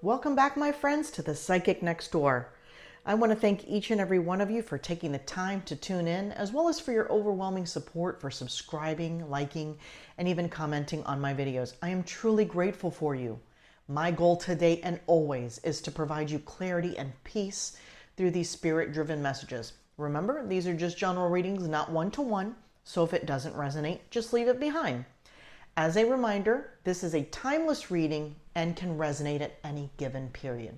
Welcome back, my friends, to the Psychic Next Door. I want to thank each and every one of you for taking the time to tune in, as well as for your overwhelming support for subscribing, liking, and even commenting on my videos. I am truly grateful for you. My goal today and always is to provide you clarity and peace through these spirit-driven messages. Remember, these are just general readings, not one-to-one, so if it doesn't resonate, just leave it behind. As a reminder, this is a timeless reading and can resonate at any given period.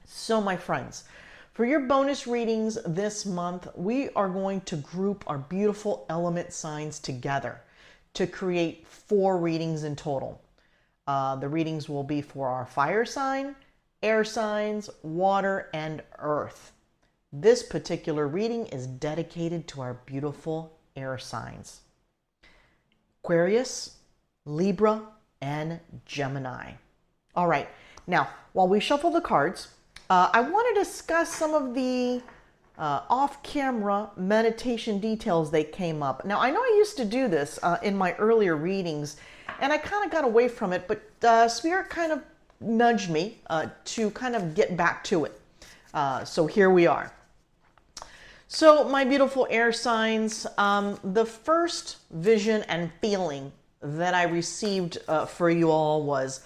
So my friends, for your bonus readings this month, we are going to group our beautiful element signs together to create 4 readings in total. The readings will be for our fire sign, air signs, water, and earth. This particular reading is dedicated to our beautiful air signs: Aquarius, Libra, and Gemini. All right, now, while we shuffle the cards, I want to discuss some of the off-camera meditation details that came up. Now, I know I used to do this in my earlier readings, and I kind of got away from it, but Spirit kind of nudged me to kind of get back to it. So here we are. So, my beautiful air signs, the first vision and feeling that I received for you all was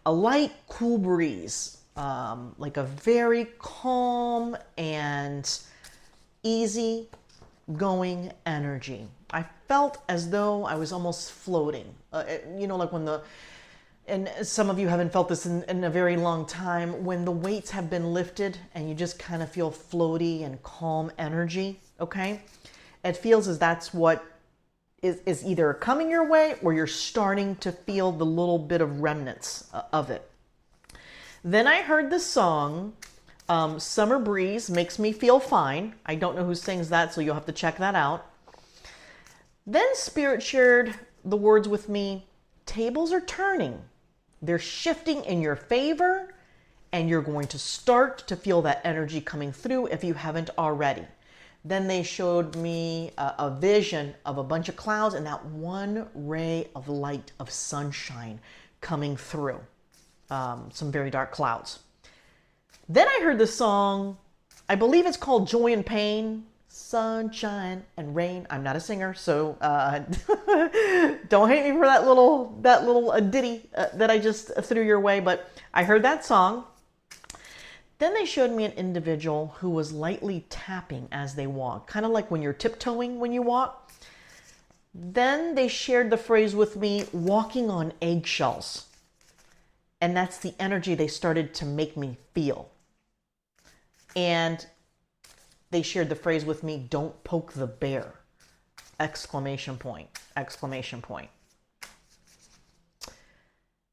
a light, cool breeze, like a very calm and easy going energy. I felt as though I was almost floating. You know, like when and some of you haven't felt this in a very long time, when the weights have been lifted and you just kind of feel floaty and calm energy, okay? It feels as that's what is either coming your way or you're starting to feel the little bit of remnants of it. Then I heard the song, Summer Breeze Makes Me Feel Fine. I don't know who sings that, so you'll have to check that out. Then Spirit shared the words with me, tables are turning. They're shifting in your favor, and you're going to start to feel that energy coming through if you haven't already. Then they showed me a vision of a bunch of clouds and that one ray of light of sunshine coming through some very dark clouds. Then I heard the song, I believe it's called Joy and Pain, Sunshine and Rain. I'm not a singer, so don't hate me for that little ditty that I just threw your way, but I heard that song. Then they showed me an individual who was lightly tapping as they walked, kind of like when you're tiptoeing when you walk. Then they shared the phrase with me, walking on eggshells. And that's the energy they started to make me feel. And they shared the phrase with me, don't poke the bear! Exclamation point, exclamation point.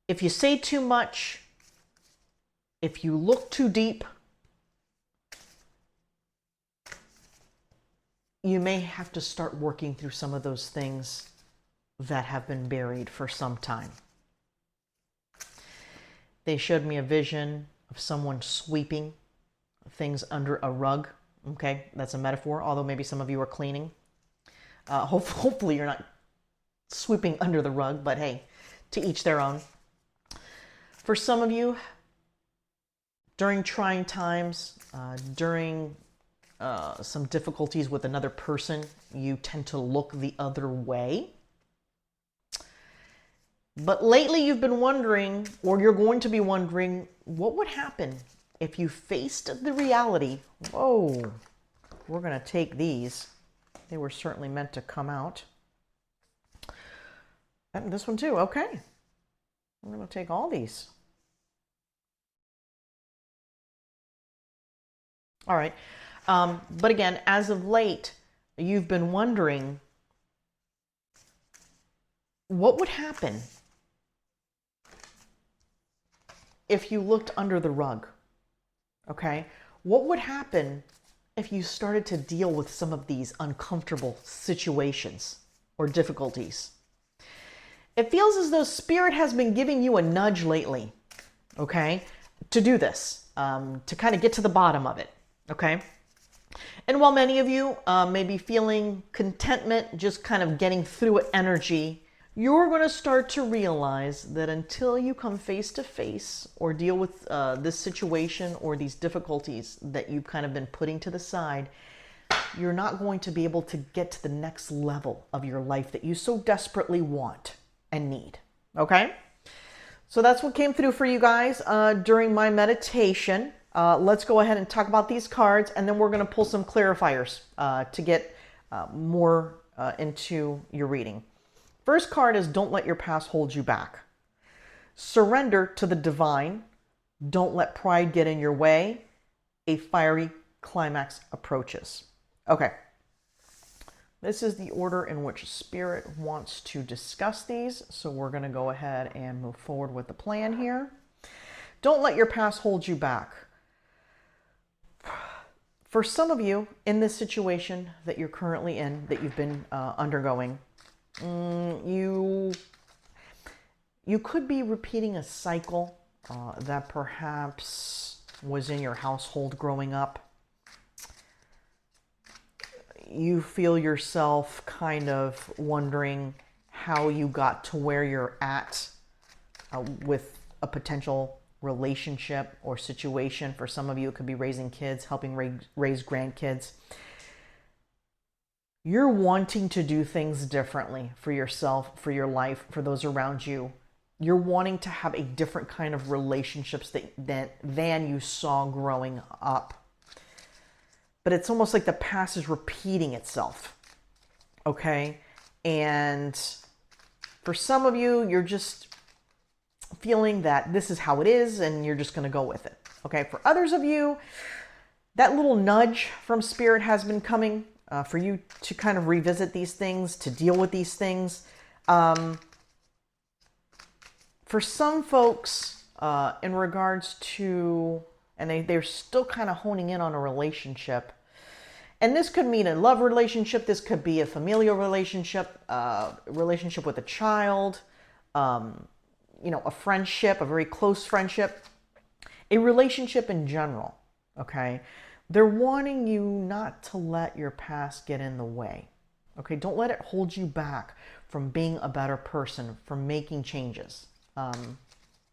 If you say too much, if you look too deep, you may have to start working through some of those things that have been buried for some time. They showed me a vision of someone sweeping things under a rug. Okay, that's a metaphor, although maybe some of you are cleaning. Hopefully you're not sweeping under the rug, but hey, to each their own. For some of you, during trying times, during some difficulties with another person, you tend to look the other way. But lately you've been wondering, or you're going to be wondering, what would happen if you faced the reality? Whoa, we're going to take these. They were certainly meant to come out. And this one too, okay. I'm going to take all these. All right, but again, as of late, you've been wondering, what would happen if you looked under the rug? Okay, what would happen if you started to deal with some of these uncomfortable situations or difficulties? It feels as though Spirit has been giving you a nudge lately, okay, to do this, to kind of get to the bottom of it. Okay. And while many of you may be feeling contentment, just kind of getting through it energy, you're going to start to realize that until you come face to face or deal with this situation or these difficulties that you've kind of been putting to the side, you're not going to be able to get to the next level of your life that you so desperately want and need. Okay? So that's what came through for you guys during my meditation. Let's go ahead and talk about these cards, and then we're going to pull some clarifiers to get more into your reading. First card is don't let your past hold you back. Surrender to the divine. Don't let pride get in your way. A fiery climax approaches. Okay. This is the order in which Spirit wants to discuss these. So we're going to go ahead and move forward with the plan here. Don't let your past hold you back. For some of you in this situation that you're currently in, that you've been undergoing, you could be repeating a cycle that perhaps was in your household growing up. You feel yourself kind of wondering how you got to where you're at with a potential relationship or situation. For some of you, it could be raising kids, helping raise grandkids. You're wanting to do things differently for yourself, for your life, for those around you. You're wanting to have a different kind of relationships than you saw growing up. But it's almost like the past is repeating itself, okay? And for some of you, you're just feeling that this is how it is and you're just going to go with it, okay? For others of you, that little nudge from Spirit has been coming for you to kind of revisit these things, to deal with these things. For some folks, in regards to, and they're still kind of honing in on a relationship. And this could mean a love relationship. This could be a familial relationship, relationship with a child, a friendship, a very close friendship, a relationship in general, okay? They're wanting you not to let your past get in the way, okay? Don't let it hold you back from being a better person, from making changes.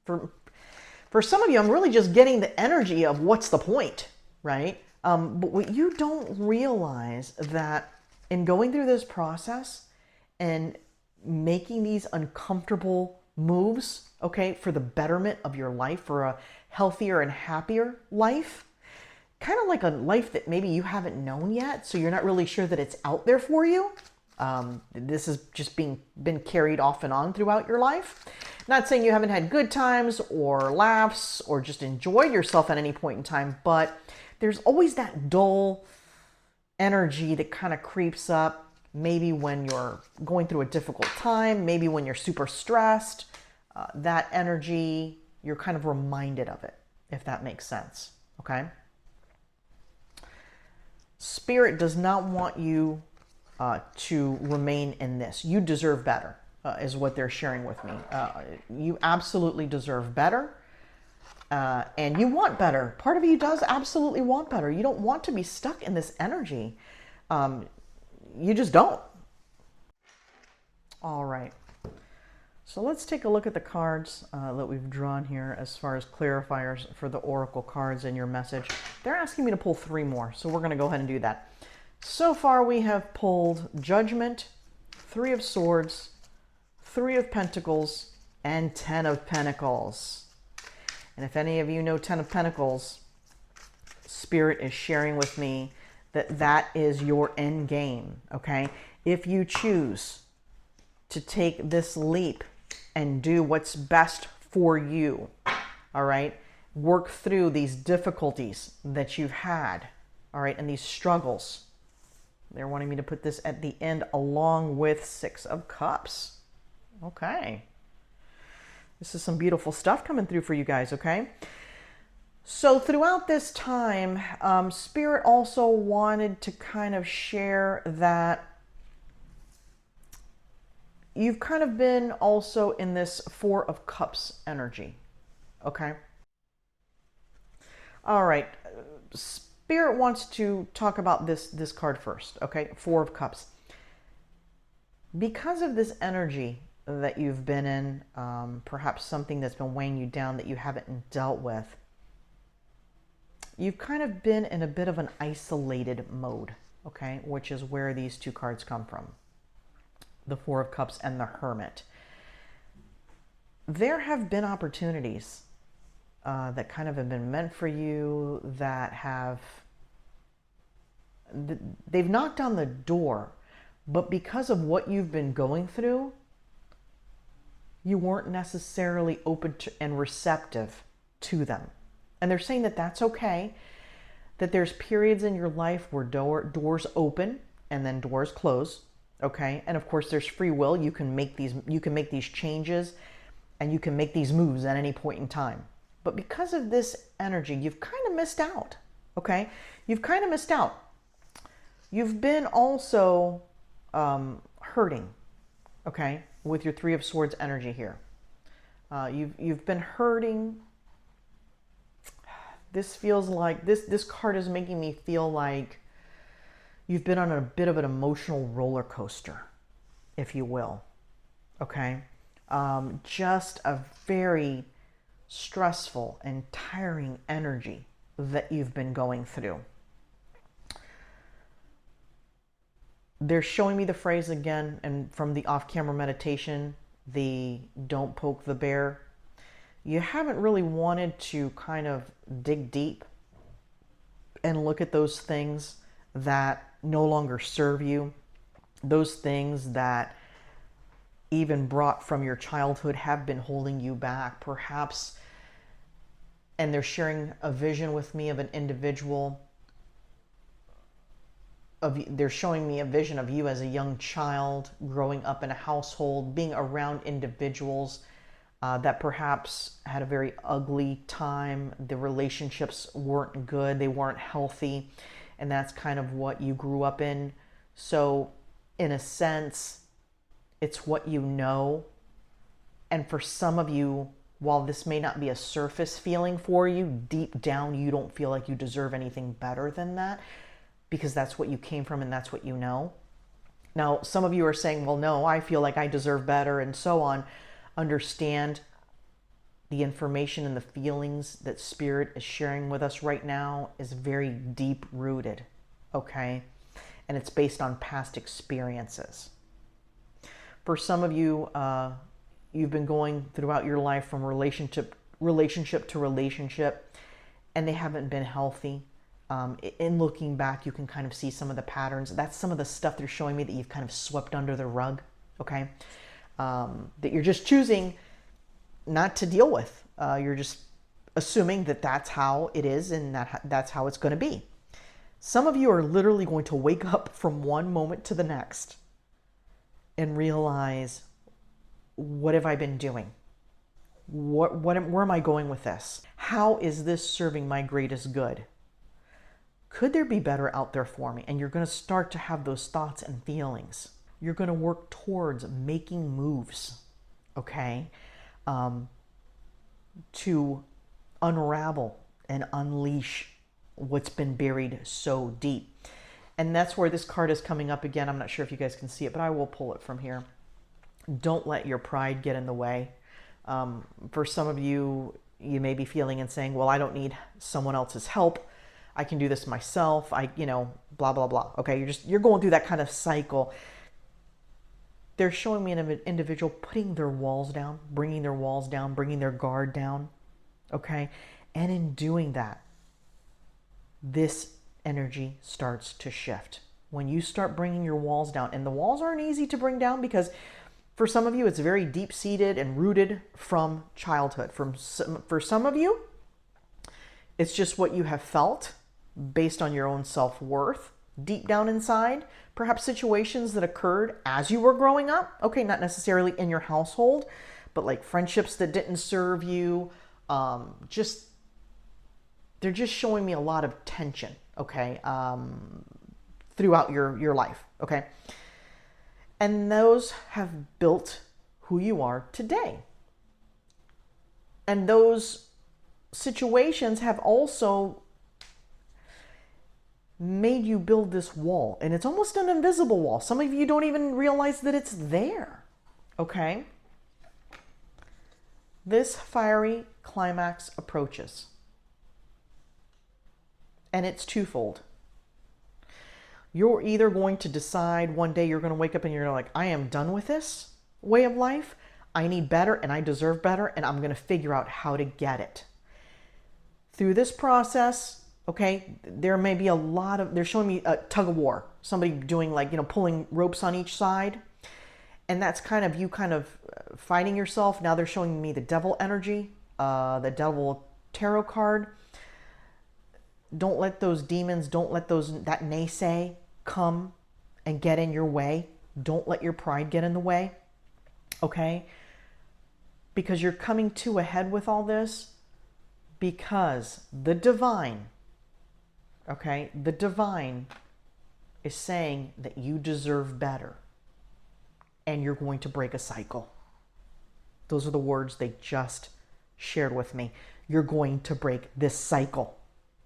For some of you, I'm really just getting the energy of what's the point, right? But what you don't realize that in going through this process and making these uncomfortable moves, okay, for the betterment of your life, for a healthier and happier life, kind of like a life that maybe you haven't known yet, so you're not really sure that it's out there for you. This has just been carried off and on throughout your life. Not saying you haven't had good times or laughs or just enjoyed yourself at any point in time, but there's always that dull energy that kind of creeps up, maybe when you're going through a difficult time, maybe when you're super stressed. That energy, you're kind of reminded of it, if that makes sense, okay? Spirit does not want you to remain in this. You deserve better, is what they're sharing with me. You absolutely deserve better. And you want better. Part of you does absolutely want better. You don't want to be stuck in this energy. You just don't. All right. So let's take a look at the cards that we've drawn here as far as clarifiers for the oracle cards in your message. They're asking me to pull 3 more, so we're going to go ahead and do that. So far we have pulled Judgment, 3 of Swords, 3 of Pentacles, and 10 of Pentacles. And if any of you know 10 of Pentacles, Spirit is sharing with me that that is your end game, okay? If you choose to take this leap and do what's best for you, all right? Work through these difficulties that you've had, all right, and these struggles. They're wanting me to put this at the end along with 6 of Cups. Okay. This is some beautiful stuff coming through for you guys, okay? So throughout this time, Spirit also wanted to kind of share that you've kind of been also in this 4 of Cups energy, okay? All right. Spirit wants to talk about this card first, okay? 4 of Cups. Because of this energy that you've been in, perhaps something that's been weighing you down that you haven't dealt with, you've kind of been in a bit of an isolated mode, okay, which is where these two cards come from, the Four of Cups and the Hermit. There have been opportunities that kind of have been meant for you, that they've knocked on the door, but because of what you've been going through, you weren't necessarily open to and receptive to them. And they're saying that that's okay, that there's periods in your life where doors open and then doors close, okay? And of course there's free will. You can make these changes and you can make these moves at any point in time. But because of this energy, you've kind of missed out, okay? You've kind of missed out. You've been also hurting, okay, with your Three of Swords energy here. You've been hurting. This feels like, this card is making me feel like you've been on a bit of an emotional roller coaster, if you will, okay? Just a very stressful and tiring energy that you've been going through. They're showing me the phrase again, and from the off-camera meditation, the don't poke the bear. You haven't really wanted to kind of dig deep and look at those things that no longer serve you, those things that even brought from your childhood have been holding you back, perhaps. And they're sharing a vision with me of an individual. They're showing me a vision of you as a young child, growing up in a household, being around individuals that perhaps had a very ugly time. The relationships weren't good, they weren't healthy, and that's kind of what you grew up in. So in a sense, it's what you know. And for some of you, while this may not be a surface feeling for you, deep down you don't feel like you deserve anything better than that, because that's what you came from and that's what you know. Now, some of you are saying, well, no, I feel like I deserve better and so on. Understand the information and the feelings that Spirit is sharing with us right now is very deep rooted, okay? And it's based on past experiences. For some of you, you've been going throughout your life from relationship to relationship, and they haven't been healthy. In looking back, you can kind of see some of the patterns. That's some of the stuff they're showing me that you've kind of swept under the rug, okay? That you're just choosing not to deal with. You're just assuming that that's how it is and that's how it's going to be. Some of you are literally going to wake up from one moment to the next and realize, what have I been doing? Where am I going with this? How is this serving my greatest good? Could there be better out there for me? And you're going to start to have those thoughts and feelings. You're going to work towards making moves, okay, to unravel and unleash what's been buried so deep. And that's where this card is coming up again. I'm not sure if you guys can see it, but I will pull it from here. Don't let your pride get in the way. For some of you, you may be feeling and saying, well, I don't need someone else's help. I can do this myself. Blah, blah, blah. Okay, you're going through that kind of cycle. They're showing me an individual putting their walls down, bringing their walls down, bringing their guard down, okay? And in doing that, this energy starts to shift. When you start bringing your walls down, and the walls aren't easy to bring down because for some of you, it's very deep-seated and rooted from childhood. For some of you, it's just what you have felt based on your own self-worth deep down inside. Perhaps situations that occurred as you were growing up. Okay, not necessarily in your household, but like friendships that didn't serve you. They're just showing me a lot of tension, okay, throughout your life, okay? And those have built who you are today. And those situations have also made you build this wall. And it's almost an invisible wall. Some of you don't even realize that it's there, okay? this fiery climax approaches. And it's twofold. You're either going to decide one day you're going to wake up and you're like, I am done with this way of life. I need better and I deserve better, and I'm going to figure out how to get it. Through this process, okay, there may be a lot of, they're showing me a tug of war. Somebody doing like, pulling ropes on each side. And that's kind of you kind of fighting yourself. Now they're showing me the devil energy, the devil tarot card. Don't let those demons, don't let that naysay come and get in your way. Don't let your pride get in the way, okay? Because you're coming to a head with all this because the divine, okay, the divine is saying that you deserve better and you're going to break a cycle. Those are the words they just shared with me. You're going to break this cycle,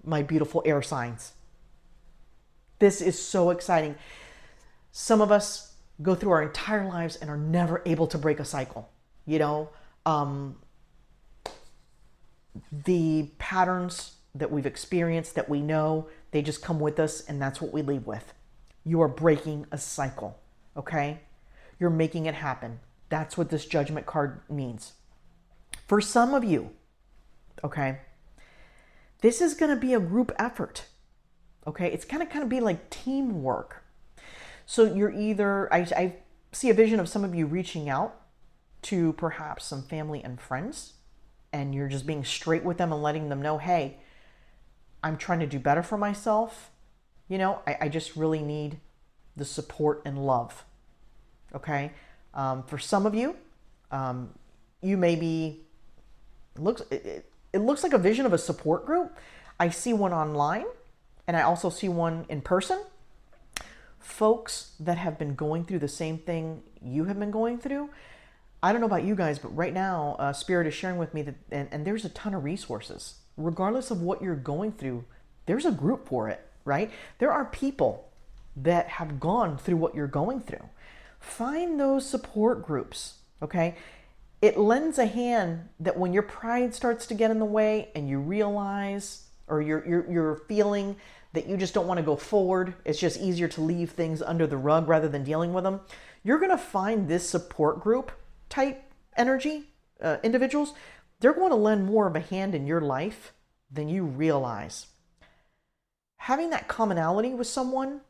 my beautiful air signs. This is so exciting. Some of us go through our entire lives and are never able to break a cycle. The patterns that we've experienced, that we know, they just come with us, and that's what we leave with. You are breaking a cycle, okay? You're making it happen. That's what this judgment card means. For some of you, okay, this is going to be a group effort, okay? It's going to kind of be like teamwork. So you're either, I see a vision of some of you reaching out to perhaps some family and friends, and you're just being straight with them and letting them know, hey, I'm trying to do better for myself. I just really need the support and love, okay? For some of you, you may be, it looks like a vision of a support group. I see one online, and I also see one in person. Folks that have been going through the same thing you have been going through. I don't know about you guys, but right now, Spirit is sharing with me that, and there's a ton of resources. Regardless of what you're going through, there's a group for it, right? There are people that have gone through what you're going through. Find those support groups, okay? It lends a hand that when your pride starts to get in the way and you realize, or you're feeling that you just don't want to go forward, it's just easier to leave things under the rug rather than dealing with them, you're going to find this support group type energy, individuals, they're going to lend more of a hand in your life than you realize. Having that commonality with someone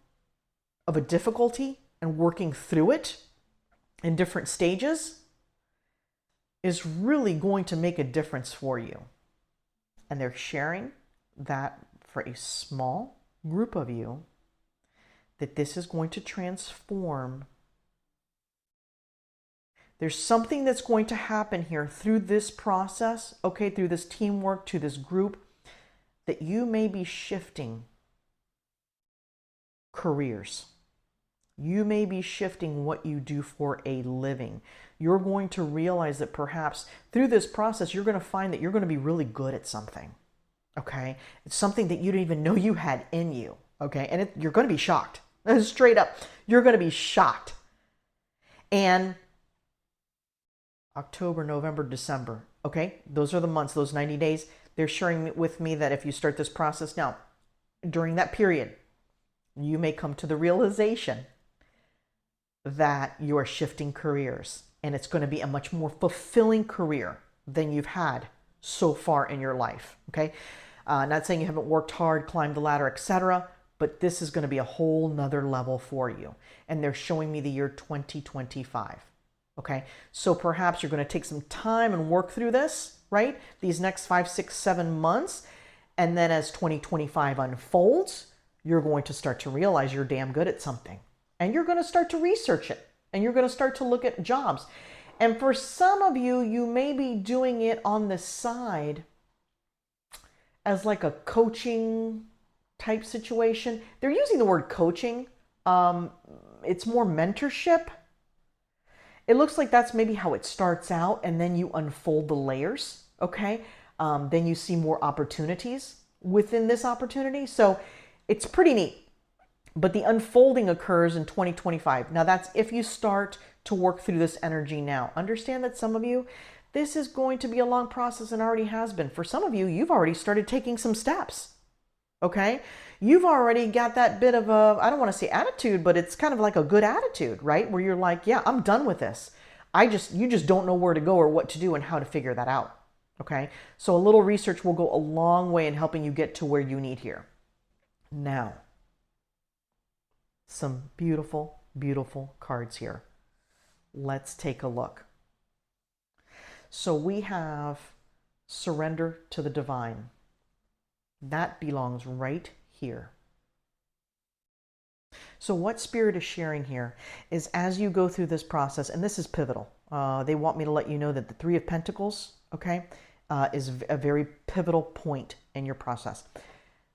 of a difficulty and working through it in different stages is really going to make a difference for you. And they're sharing that for a small group of you, that this is going to transform. There's something that's going to happen here through this process, okay, through this teamwork, to this group, that you may be shifting careers. You may be shifting what you do for a living. You're going to realize that perhaps through this process, you're going to find that you're going to be really good at something, okay? It's something that you didn't even know you had in you, okay? And you're going to be shocked. Straight up, you're going to be shocked. And October, November, December, okay? Those are the months, those 90 days. They're sharing with me that if you start this process now, during that period, you may come to the realization that you are shifting careers, and it's going to be a much more fulfilling career than you've had so far in your life, okay? Not saying you haven't worked hard, climbed the ladder, etc., but this is going to be a whole nother level for you. And they're showing me the year 2025. Okay, so perhaps you're going to take some time and work through this, right? These next 5, 6, 7 months. And then as 2025 unfolds, you're going to start to realize you're damn good at something. And you're going to start to research it. And you're going to start to look at jobs. And for some of you, you may be doing it on the side as like a coaching type situation. They're using the word coaching. It's more mentorship. It looks like that's maybe how it starts out, and then you unfold the layers, okay? Then you see more opportunities within this opportunity. So it's pretty neat. But the unfolding occurs in 2025. Now that's if you start to work through this energy now. Understand that some of you, This is going to be a long process and already has been. For some of you, you've already started taking some steps. Okay? You've already got that bit of a, I don't want to say attitude, but it's kind of like a good attitude, right? Where you're like, yeah, I'm done with this. You just don't know where to go or what to do and how to figure that out. Okay? So a little research will go a long way in helping you get to where you need here. Now, some beautiful, beautiful cards here. Let's take a look. So we have surrender to the divine. That belongs right here. So what Spirit is sharing here is as you go through this process, and this is pivotal. They want me to let you know that the Three of Pentacles, okay, is a very pivotal point in your process.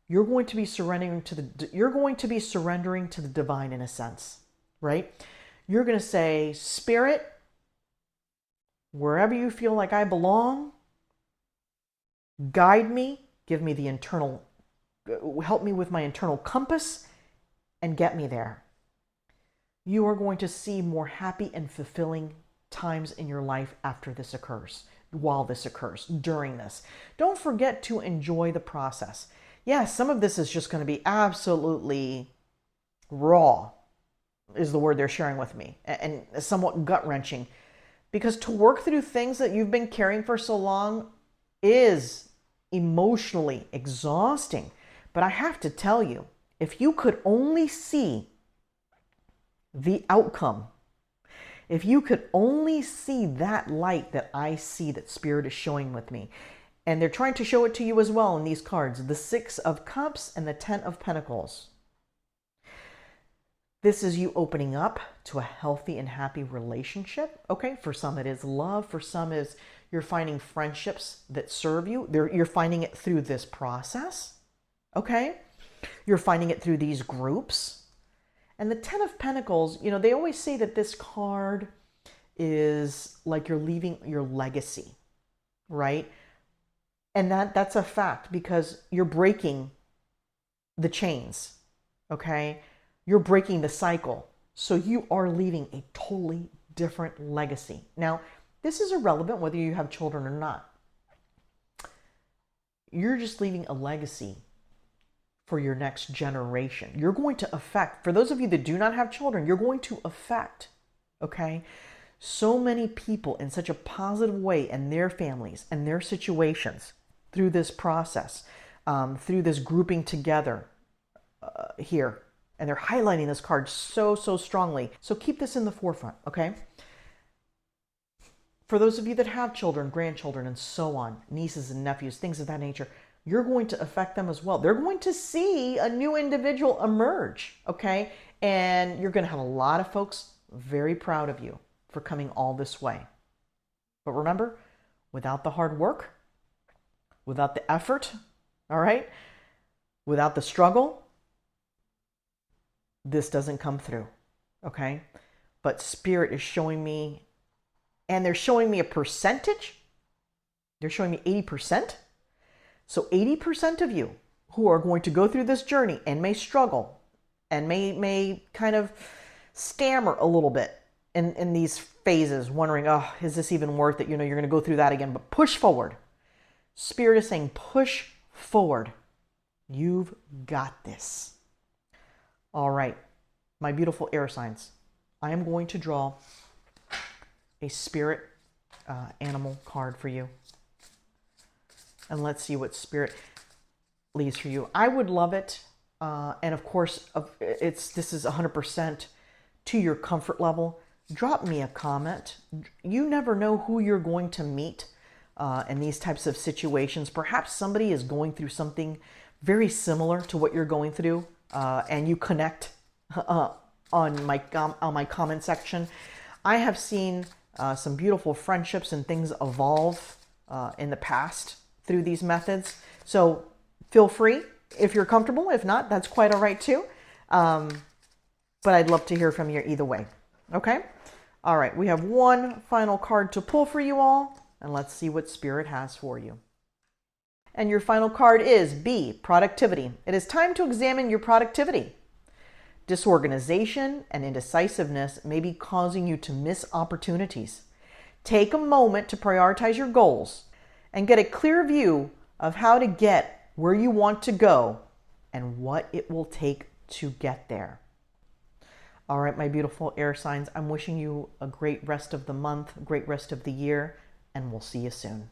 You're going to be surrendering to the divine in a sense, right? You're going to say, Spirit, wherever you feel like I belong, guide me, give me the internal, help me with my internal compass, and get me there. You are going to see more happy and fulfilling times in your life after this occurs, while this occurs, during this. Don't forget to enjoy the process. Yes, some of this is just going to be absolutely raw, is the word they're sharing with me, and somewhat gut-wrenching. Because to work through things that you've been carrying for so long is emotionally exhausting. But I have to tell you, if you could only see the outcome, if you could only see that light that I see that Spirit is showing with me, and they're trying to show it to you as well in these cards, the Six of Cups and the Ten of Pentacles. This is you opening up to a healthy and happy relationship. Okay, for some it is love. For some is you're finding friendships that serve you. You're finding it through this process. Okay, you're finding it through these groups. And the Ten of Pentacles, you know, they always say that this card is like you're leaving your legacy, right? And that's a fact because you're breaking the chains, okay? You're breaking the cycle. So you are leaving a totally different legacy. Now, this is irrelevant whether you have children or not. You're just leaving a legacy for your next generation. You're going to affect, for those of you that do not have children, you're going to affect, okay, so many people in such a positive way and their families and their situations through this process, through this grouping together here. And they're highlighting this card so, so strongly. So keep this in the forefront, okay? For those of you that have children, grandchildren, and so on, nieces and nephews, things of that nature, you're going to affect them as well. They're going to see a new individual emerge, okay? And you're going to have a lot of folks very proud of you for coming all this way. But remember, without the hard work, without the effort, all right, without the struggle, this doesn't come through, okay? But Spirit is showing me, and they're showing me a percentage. They're showing me 80%. So 80% of you who are going to go through this journey and may struggle and may kind of stammer a little bit in these phases, wondering, oh, is this even worth it? You know, you're going to go through that again, but push forward. Spirit is saying, push forward. You've got this. All right, my beautiful air signs. I am going to draw a spirit animal card for you. And let's see what Spirit leaves for you. I would love it. And of course, this is 100% to your comfort level. Drop me a comment. You never know who you're going to meet in these types of situations. Perhaps somebody is going through something very similar to what you're going through. And you connect on my comment section. I have seen some beautiful friendships and things evolve in the past through these methods. So feel free if you're comfortable. If not, that's quite all right too. But I'd love to hear from you either way. Okay? All right, we have one final card to pull for you all, and let's see what Spirit has for you. And your final card is B, productivity. It is time to examine your productivity. Disorganization and indecisiveness may be causing you to miss opportunities. Take a moment to prioritize your goals and get a clear view of how to get where you want to go and what it will take to get there. All right, my beautiful air signs, I'm wishing you a great rest of the month, great rest of the year, and we'll see you soon.